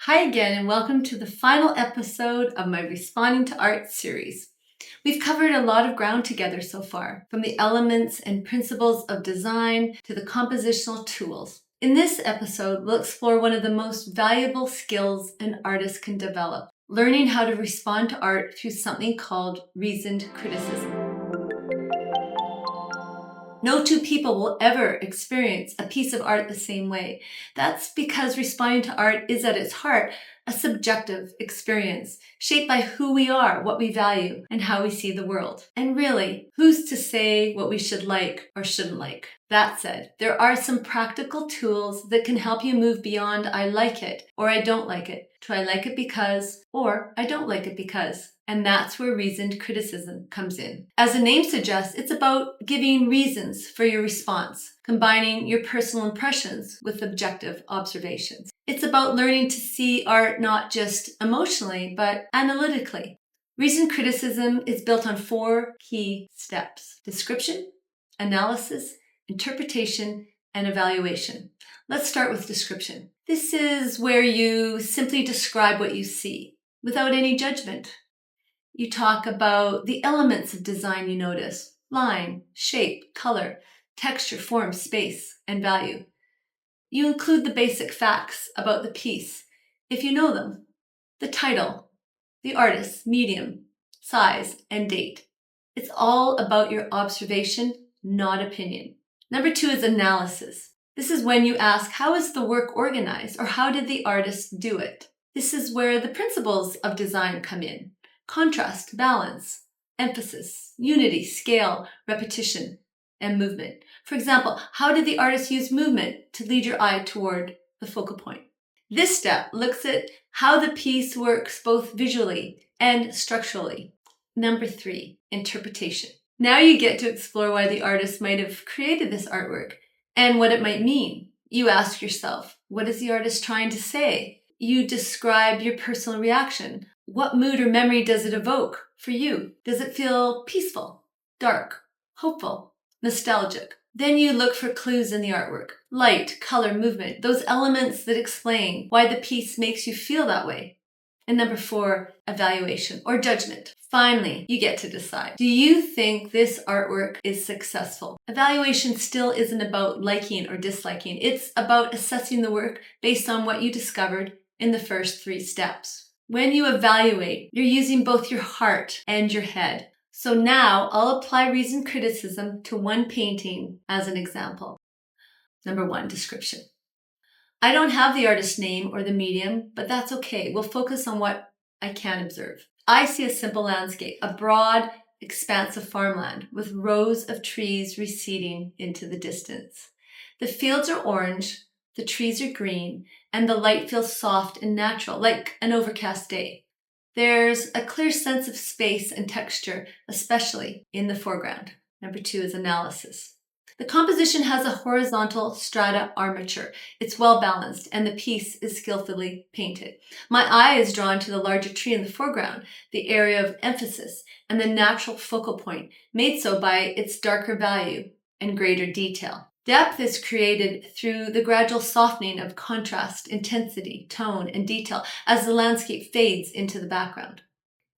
Hi again, and welcome to the final episode of my Responding to Art series. We've covered a lot of ground together so far, from the elements and principles of design to the compositional tools. In this episode, we'll explore one of the most valuable skills an artist can develop, learning how to respond to art through something called reasoned criticism. No two people will ever experience a piece of art the same way. That's because responding to art is at its heart a subjective experience shaped by who we are, what we value, and how we see the world. And really, who's to say what we should like or shouldn't like? That said, there are some practical tools that can help you move beyond I like it or I don't like it to I like it because or I don't like it because. And that's where reasoned criticism comes in. As the name suggests, it's about giving reasons for your response, combining your personal impressions with objective observations. It's about learning to see art not just emotionally, but analytically. Reasoned criticism is built on 4 key steps: description, analysis, interpretation, and evaluation. Let's start with description. This is where you simply describe what you see without any judgment. You talk about the elements of design you notice: line, shape, color, texture, form, space, and value. You include the basic facts about the piece, if you know them: the title, the artist, medium, size, and date. It's all about your observation, not opinion. Number 2 is analysis. This is when you ask, how is the work organized, or how did the artist do it? This is where the principles of design come in: contrast, balance, emphasis, unity, scale, repetition, and movement. For example, how did the artist use movement to lead your eye toward the focal point? This step looks at how the piece works both visually and structurally. Number 3, interpretation. Now you get to explore why the artist might have created this artwork and what it might mean. You ask yourself, what is the artist trying to say? You describe your personal reaction. What mood or memory does it evoke for you? Does it feel peaceful, dark, hopeful, nostalgic? Then you look for clues in the artwork: light, color, movement, those elements that explain why the piece makes you feel that way. And number 4, evaluation or judgment. Finally, you get to decide. Do you think this artwork is successful? Evaluation still isn't about liking or disliking. It's about assessing the work based on what you discovered in the first 3 steps. When you evaluate, you're using both your heart and your head. So now I'll apply reasoned criticism to one painting as an example. Number 1, description. I don't have the artist's name or the medium, but that's okay. We'll focus on what I can observe. I see a simple landscape, a broad expanse of farmland with rows of trees receding into the distance. The fields are orange, the trees are green, and the light feels soft and natural, like an overcast day. There's a clear sense of space and texture, especially in the foreground. Number 2 is analysis. The composition has a horizontal strata armature. It's well balanced, and the piece is skillfully painted. My eye is drawn to the larger tree in the foreground, the area of emphasis, and the natural focal point, made so by its darker value and greater detail. Depth is created through the gradual softening of contrast, intensity, tone, and detail as the landscape fades into the background.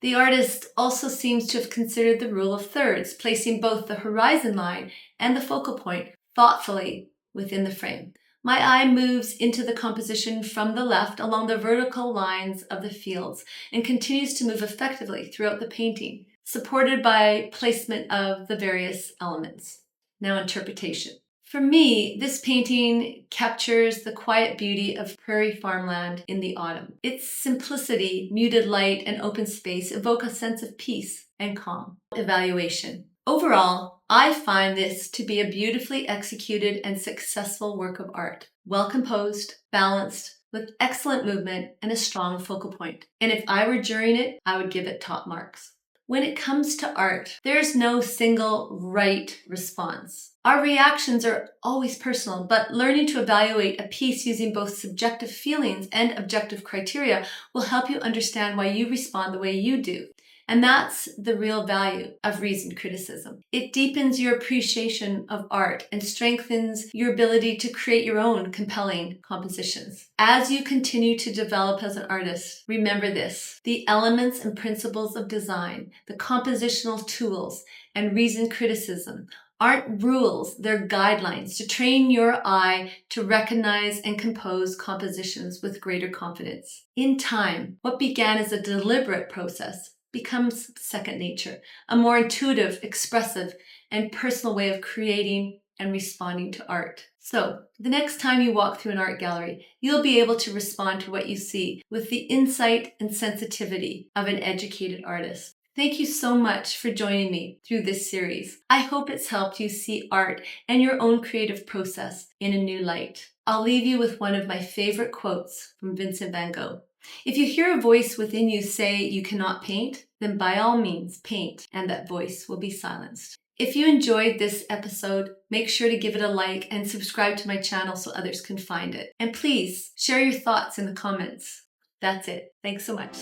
The artist also seems to have considered the rule of thirds, placing both the horizon line and the focal point thoughtfully within the frame. My eye moves into the composition from the left along the vertical lines of the fields and continues to move effectively throughout the painting, supported by placement of the various elements. Now, interpretation. For me, this painting captures the quiet beauty of prairie farmland in the autumn. Its simplicity, muted light, and open space evoke a sense of peace and calm. Evaluation. Overall, I find this to be a beautifully executed and successful work of art. Well composed, balanced, with excellent movement and a strong focal point. And if I were jurying it, I would give it top marks. When it comes to art, there's no single right response. Our reactions are always personal, but learning to evaluate a piece using both subjective feelings and objective criteria will help you understand why you respond the way you do. And that's the real value of reasoned criticism. It deepens your appreciation of art and strengthens your ability to create your own compelling compositions. As you continue to develop as an artist, remember this: the elements and principles of design, the compositional tools, and reasoned criticism aren't rules, they're guidelines to train your eye to recognize and compose compositions with greater confidence. In time, what began as a deliberate process becomes second nature, a more intuitive, expressive, and personal way of creating and responding to art. So, the next time you walk through an art gallery, you'll be able to respond to what you see with the insight and sensitivity of an educated artist. Thank you so much for joining me through this series. I hope it's helped you see art and your own creative process in a new light. I'll leave you with one of my favorite quotes from Vincent van Gogh. If you hear a voice within you say you cannot paint, then by all means paint, and that voice will be silenced. If you enjoyed this episode, make sure to give it a like and subscribe to my channel so others can find it. And please share your thoughts in the comments. That's it. Thanks so much.